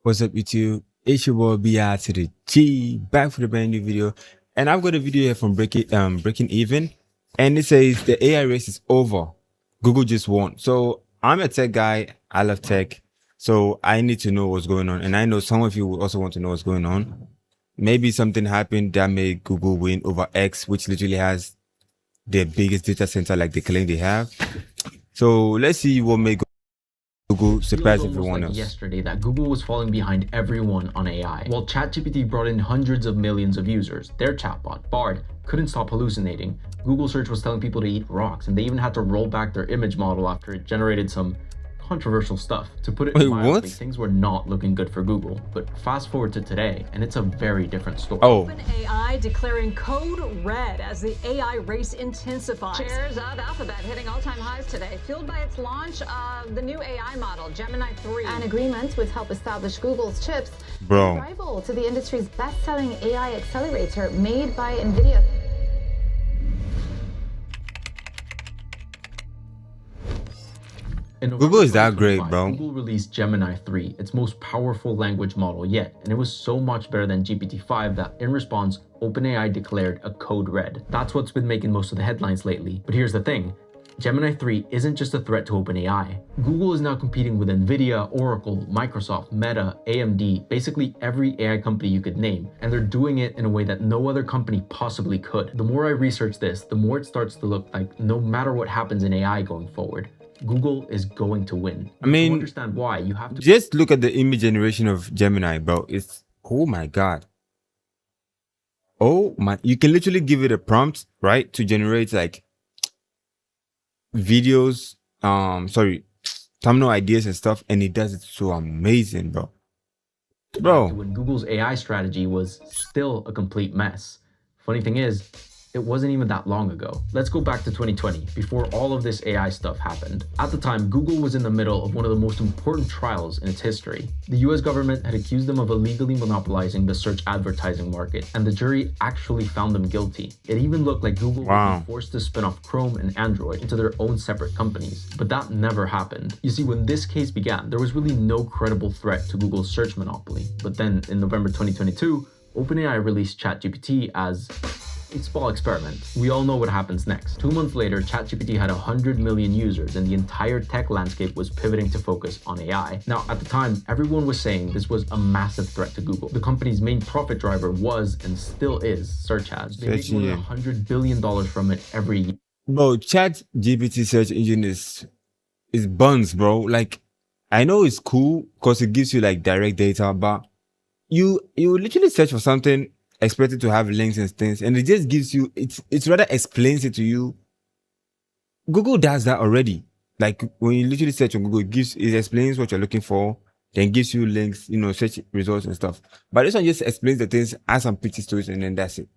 What's up, YouTube? It's your boy BI to the G, back for the brand new video. And I've got a video here from Breaking Even, and it says the AI race is over. Google just won. So I'm a tech guy. I love tech. So I need to know what's going on. And I know some of you will also want to know what's going on. Maybe something happened that made Google win over X, which literally has the biggest data center like they claim they have. So let's see what made Google surprised everyone else. Yesterday that Google was falling behind everyone on AI. While ChatGPT brought in hundreds of millions of users, their chatbot, Bard, couldn't stop hallucinating. Google search was telling people to eat rocks, and they even had to roll back their image model after it generated some controversial stuff. To put it mildly, things were not looking good for Google. But fast forward to today, and it's a very different story. OpenAI declaring code red as the AI race intensifies. Shares of Alphabet hitting all-time highs today, fueled by its launch of the new AI model, Gemini 3. An agreement would help establish Google's chips, rival to the industry's best-selling AI accelerator made by NVIDIA. Google is that great, bro. Google released Gemini 3, its most powerful language model yet, and it was so much better than GPT-5 that in response, OpenAI declared a code red. That's what's been making most of the headlines lately. But here's the thing. Gemini 3 isn't just a threat to OpenAI. Google is now competing with NVIDIA, Oracle, Microsoft, Meta, AMD, basically every AI company you could name, and they're doing it in a way that no other company possibly could. The more I research this, the more it starts to look like no matter what happens in AI going forward, Google is going to win. I mean, to understand why, you have to just look at the image generation of Gemini, bro. It's, oh my God. Oh my, you can literally give it a prompt, right? To generate like videos, thumbnail ideas and stuff. And it does it so amazing, bro. When Google's AI strategy was still a complete mess. Funny thing is, it wasn't even that long ago. Let's go back to 2020, before all of this AI stuff happened. At the time, Google was in the middle of one of the most important trials in its history. The US government had accused them of illegally monopolizing the search advertising market, and the jury actually found them guilty. It even looked like Google would be forced to spin off Chrome and Android into their own separate companies. But that never happened. You see, when this case began, there was really no credible threat to Google's search monopoly. But then, in November 2022, OpenAI released ChatGPT as a small experiment. We all know what happens next. 2 months later, ChatGPT had 100 million users and the entire tech landscape was pivoting to focus on AI. Now, at the time, everyone was saying this was a massive threat to Google. The company's main profit driver was and still is search ads. They make more than $100 billion from it every year. Bro, ChatGPT search engine is buns, bro. Like, I know it's cool because it gives you like direct data, but you literally search for something expected to have links and things, and it just gives you, it's rather explains it to you. Google does that already. Like when you literally search on Google, it explains what you're looking for, then gives you links, search results and stuff. But this one just explains the things, adds some pictures to it, and then that's it.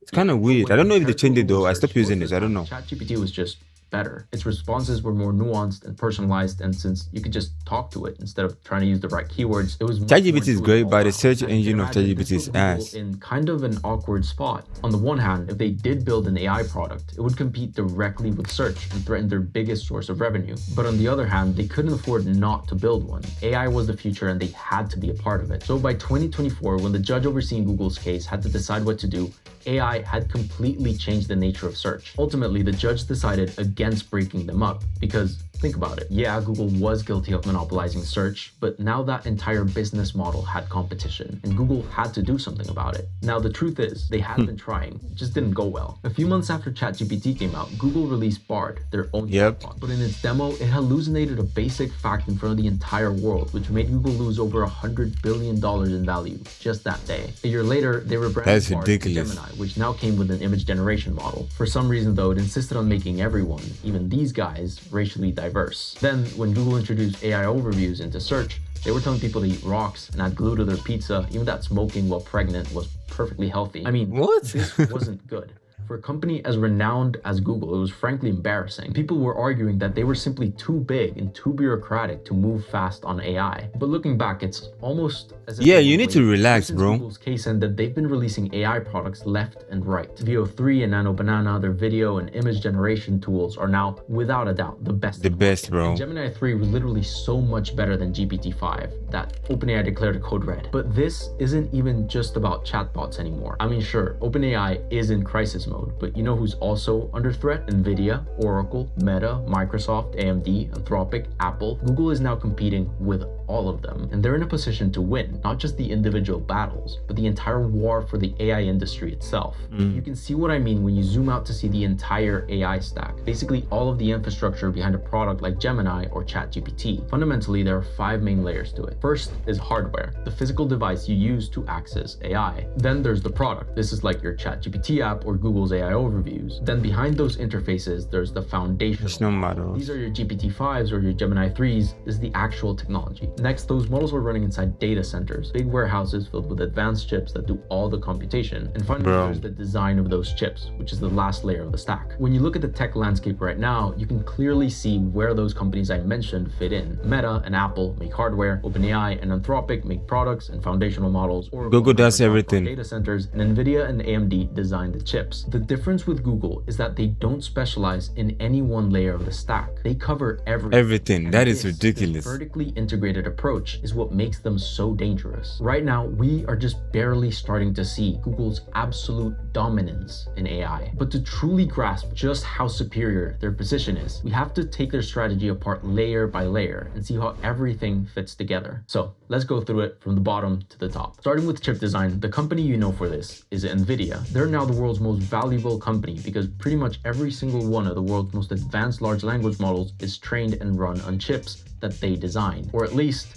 It's kind of weird. I don't know if they changed it though. I stopped using this. I don't know. ChatGPT was just better. Its responses were more nuanced and personalized, and since you could just talk to it instead of trying to use the right keywords, it was ChatGPT is great, but the search engine of ChatGPT is ass. In kind of an awkward spot. On the one hand, if they did build an AI product, it would compete directly with search and threaten their biggest source of revenue. But on the other hand, they couldn't afford not to build one. AI was the future and they had to be a part of it. So by 2024, when the judge overseeing Google's case had to decide what to do, AI had completely changed the nature of search. Ultimately, the judge decided against breaking them up because, think about it, yeah, Google was guilty of monopolizing search, but now that entire business model had competition, and Google had to do something about it. Now, the truth is, they had been trying, it just didn't go well. A few months after ChatGPT came out, Google released Bard, their own chatbot. But in its demo, it hallucinated a basic fact in front of the entire world, which made Google lose over $100 billion in value just that day. A year later, they rebranded Bard to Gemini, which now came with an image generation model. For some reason though, it insisted on making everyone, even these guys, racially diverse. Then, when Google introduced AI overviews into search, they were telling people to eat rocks and add glue to their pizza, even that smoking while pregnant was perfectly healthy. I mean, what? This wasn't good. For a company as renowned as Google, it was frankly embarrassing. People were arguing that they were simply too big and too bureaucratic to move fast on AI. But looking back, it's almost as if Yeah, they you were need to waiting. relax, Since bro. Google's case ended, they've been releasing AI products left and right. VO3 and Nano Banana, their video and image generation tools, are now, without a doubt, the best. The best, bro. And Gemini 3 was literally so much better than GPT-5 that OpenAI declared a code red. But this isn't even just about chatbots anymore. I mean, sure, OpenAI is in crisis mode, but you know who's also under threat? NVIDIA, Oracle, Meta, Microsoft, AMD, Anthropic, Apple. Google is now competing with all of them, and they're in a position to win, not just the individual battles, but the entire war for the AI industry itself. You can see what I mean when you zoom out to see the entire AI stack. Basically, all of the infrastructure behind a product like Gemini or ChatGPT. Fundamentally, there are 5 main layers to it. First is hardware, the physical device you use to access AI. Then there's the product. This is like your ChatGPT app or Google's AI overviews. Then behind those interfaces, there's the foundation. There's no matter. These are your GPT-5s or your Gemini 3s, is the actual technology. Next, those models are running inside data centers, big warehouses filled with advanced chips that do all the computation. And finally, there's the design of those chips, which is the last layer of the stack. When you look at the tech landscape right now, you can clearly see where those companies I mentioned fit in. Meta and Apple make hardware, OpenAI and Anthropic make products and foundational models, or Google does everything. data centers, and NVIDIA and AMD design the chips. The difference with Google is that they don't specialize in any one layer of the stack. They cover everything. That is This ridiculous. vertically integrated approach is what makes them so dangerous. Right now, we are just barely starting to see Google's absolute dominance in AI. But to truly grasp just how superior their position is, we have to take their strategy apart layer by layer and see how everything fits together. So let's go through it from the bottom to the top. Starting with chip design, the company you know for this is NVIDIA. They're now the world's most valuable company because pretty much every single one of the world's most advanced large language models is trained and run on chips that they designed, or at least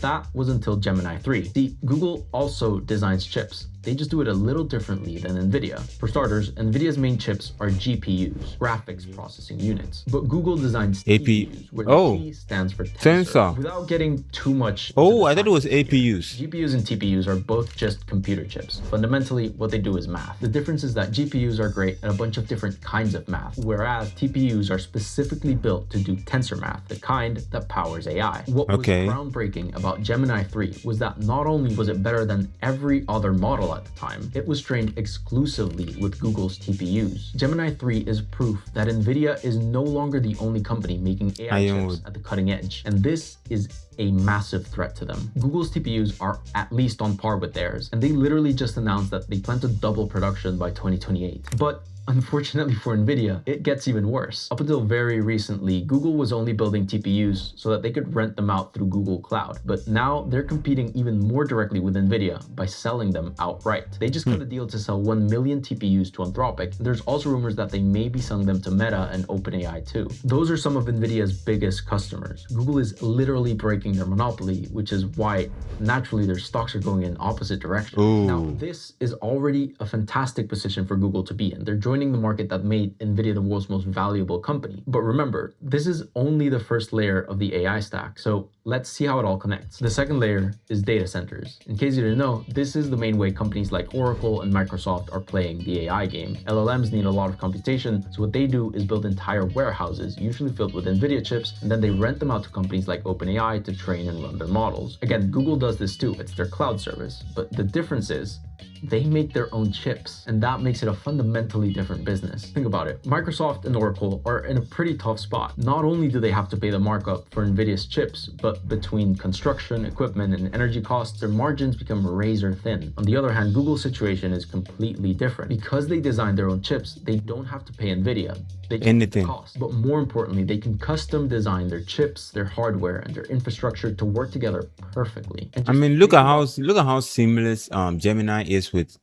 that was until Gemini 3. See, Google also designs chips. They just do it a little differently than NVIDIA. For starters, NVIDIA's main chips are GPUs, graphics processing units. But Google designs CPUs, where the T stands for tensor. Without getting too much I thought it was APUs. GPUs and TPUs are both just computer chips. Fundamentally, what they do is math. The difference is that GPUs are great at a bunch of different kinds of math, whereas TPUs are specifically built to do tensor math, the kind that powers AI. What was groundbreaking about Gemini 3 was that not only was it better than every other model at the time, it was trained exclusively with Google's TPUs. Gemini 3 is proof that NVIDIA is no longer the only company making AI chips at the cutting edge, and this is a massive threat to them. Google's TPUs are at least on par with theirs, and they literally just announced that they plan to double production by 2028. But unfortunately for NVIDIA, it gets even worse. Up until very recently, Google was only building TPUs so that they could rent them out through Google Cloud. But now they're competing even more directly with NVIDIA by selling them outright. They just got a deal to sell 1 million TPUs to Anthropic. There's also rumors that they may be selling them to Meta and OpenAI too. Those are some of NVIDIA's biggest customers. Google is literally breaking their monopoly, which is why naturally their stocks are going in opposite directions. Now, this is already a fantastic position for Google to be in. They're joining the market that made NVIDIA the world's most valuable company. But remember, this is only the first layer of the AI stack, so let's see how it all connects. The second layer is data centers. In case you didn't know, this is the main way companies like Oracle and Microsoft are playing the AI game. LLMs need a lot of computation, so what they do is build entire warehouses, usually filled with NVIDIA chips, and then they rent them out to companies like OpenAI to train and run their models. Again, Google does this too, it's their cloud service, but the difference is they make their own chips, and that makes it a fundamentally different business. Think about it. Microsoft and Oracle are in a pretty tough spot. Not only do they have to pay the markup for NVIDIA's chips, but between construction, equipment, and energy costs, their margins become razor thin. On the other hand, Google's situation is completely different. Because they design their own chips, they don't have to pay NVIDIA. They can pay the cost. But more importantly, they can custom design their chips, their hardware, and their infrastructure to work together perfectly. I mean, look at how seamless Gemini is with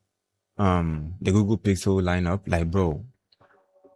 the Google Pixel lineup. Like, bro,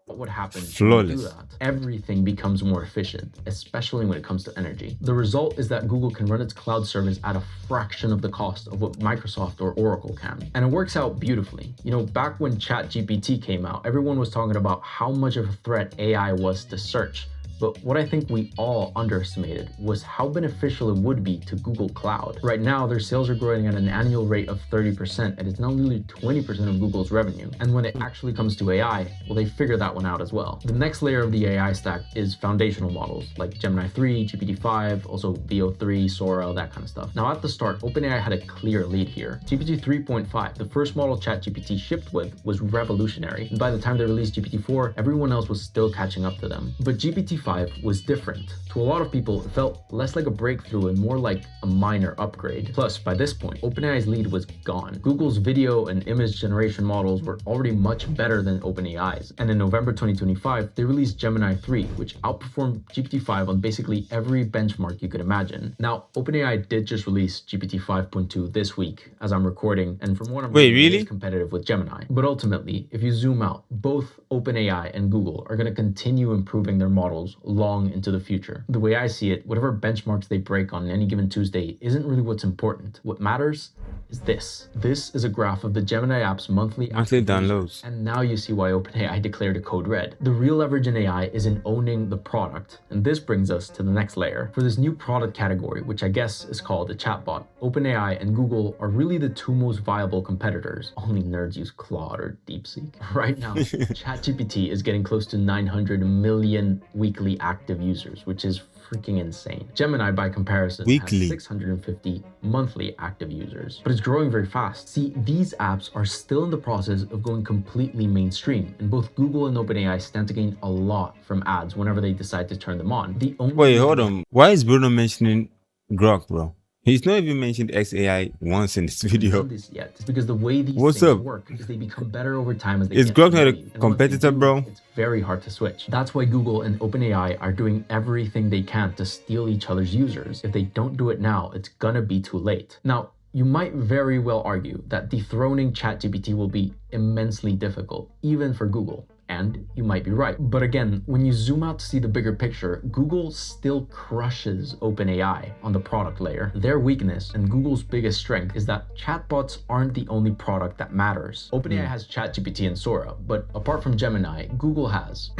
what would happen flawless. When you do that? Everything becomes more efficient, especially when it comes to energy. The result is that Google can run its cloud service at a fraction of the cost of what Microsoft or Oracle can. And it works out beautifully. You know, back when ChatGPT came out, everyone was talking about how much of a threat AI was to search. But what I think we all underestimated was how beneficial it would be to Google Cloud. Right now, their sales are growing at an annual rate of 30%, and it's now nearly 20% of Google's revenue. And when it actually comes to AI, well, they figured that one out as well. The next layer of the AI stack is foundational models like Gemini 3, GPT-5, also VO3, Sora, that kind of stuff. Now at the start, OpenAI had a clear lead here. GPT 3.5, the first model ChatGPT shipped with, was revolutionary. And by the time they released GPT-4, everyone else was still catching up to them. But GPT-5 was different. To a lot of people, it felt less like a breakthrough and more like a minor upgrade. Plus, by this point, OpenAI's lead was gone. Google's video and image generation models were already much better than OpenAI's. And in November 2025, they released Gemini 3, which outperformed GPT-5 on basically every benchmark you could imagine. Now, OpenAI did just release GPT 5.2 this week as I'm recording, and from what I'm reading, really? it is competitive with Gemini. But ultimately, if you zoom out, both OpenAI and Google are going to continue improving their models long into the future. The way I see it, whatever benchmarks they break on any given Tuesday isn't really what's important. What matters is this. This is a graph of the Gemini app's monthly downloads. And now you see why OpenAI declared a code red. The real leverage in AI is in owning the product. And this brings us to the next layer. For this new product category, which I guess is called a chatbot, OpenAI and Google are really the two most viable competitors. Only nerds use Claude or DeepSeek. Right now, ChatGPT is getting close to 900 million weekly active users, which is freaking insane. Gemini, by comparison, has 650 monthly active users, but it's growing very fast. See, these apps are still in the process of going completely mainstream, and both Google and OpenAI stand to gain a lot from ads whenever they decide to turn them on. Wait, hold on. Why is Bruno mentioning Grok, bro? He's not even mentioned XAI once in this video. This yet. It's because the way these things work is they become better over time as they Is Grok not a competitor, bro? It's very hard to switch. That's why Google and OpenAI are doing everything they can to steal each other's users. If they don't do it now, it's gonna be too late. Now, you might very well argue that dethroning ChatGPT will be immensely difficult, even for Google. And you might be right. But again, when you zoom out to see the bigger picture, Google still crushes OpenAI on the product layer. Their weakness and Google's biggest strength is that chatbots aren't the only product that matters. OpenAI has ChatGPT and Sora, but apart from Gemini, Google has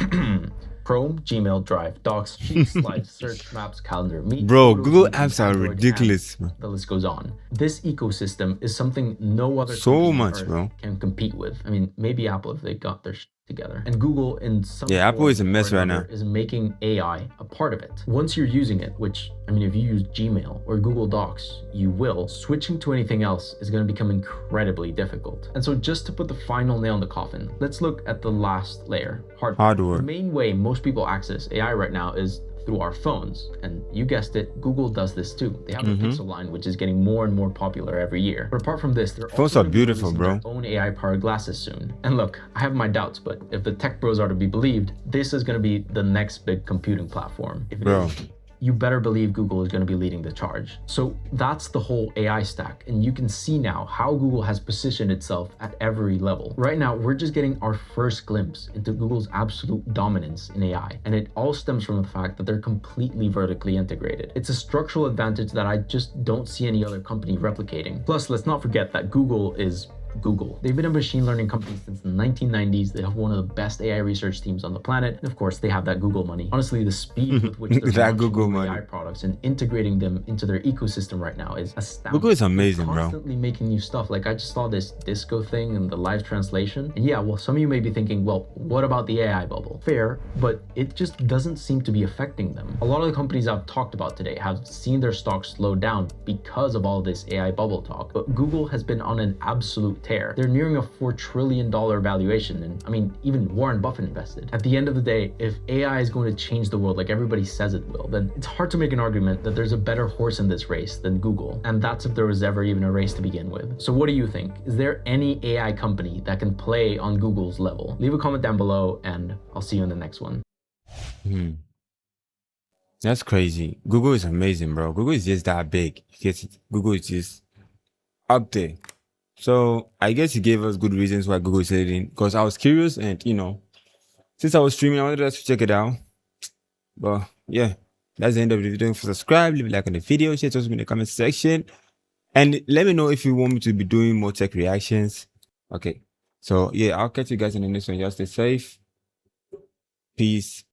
Chrome, Gmail, Drive, Docs, Sheets, Slides, Search, Maps, Calendar, Meet. Bro, Google apps are ridiculous. The list goes on. This ecosystem is something no other company can compete with. I mean, maybe Apple if they got their together. And Google in some Apple is a mess right now. Is making AI a part of it. Once you're using it, which, I mean, if you use Gmail or Google Docs, you will, switching to anything else is going to become incredibly difficult. And so just to put the final nail in the coffin, let's look at the last layer, hardware. The main way most people access AI right now is through our phones. And you guessed it, Google does this too. They have the Pixel line, which is getting more and more popular every year. But apart from this, they're phones are beautiful, bro. Their own AI-powered glasses soon. And look, I have my doubts, but if the tech bros are to be believed, this is going to be the next big computing platform. If it is, you better believe Google is going to be leading the charge. So that's the whole AI stack. And you can see now how Google has positioned itself at every level. Right now, we're just getting our first glimpse into Google's absolute dominance in AI. And it all stems from the fact that they're completely vertically integrated. It's a structural advantage that I just don't see any other company replicating. Plus, let's not forget that Google is Google. They've been a machine learning company since the 1990s. They have one of the best AI research teams on the planet. And of course, they have that Google money. Honestly, the speed with which they're launching AI products and integrating them into their ecosystem right now is astounding. Google is amazing, bro. Constantly making new stuff. Like I just saw this disco thing and the live translation. And yeah, well, some of you may be thinking, well, what about the AI bubble? Fair, but it just doesn't seem to be affecting them. A lot of the companies I've talked about today have seen their stocks slow down because of all this AI bubble talk. But Google has been on an absolute tear. They're nearing a $4 trillion valuation, and I mean, even Warren Buffett invested. At the end of the day, if AI is going to change the world like everybody says it will, then it's hard to make an argument that there's a better horse in this race than Google, and that's if there was ever even a race to begin with. So what do you think? Is there any AI company that can play on Google's level? Leave a comment down below, and I'll see you in the next one. That's crazy. Google is amazing, bro. Google is just that big. Google is just up there. So I guess he gave us good reasons why Google is leading, because I was curious, and since I was streaming, I wanted us to check it out. But yeah, that's the end of the video. Don't forget to subscribe, leave a like on the video, share it in the comment section, and let me know if you want me to be doing more tech reactions. Okay, so yeah, I'll catch you guys in the next one. Y'all stay safe. Peace.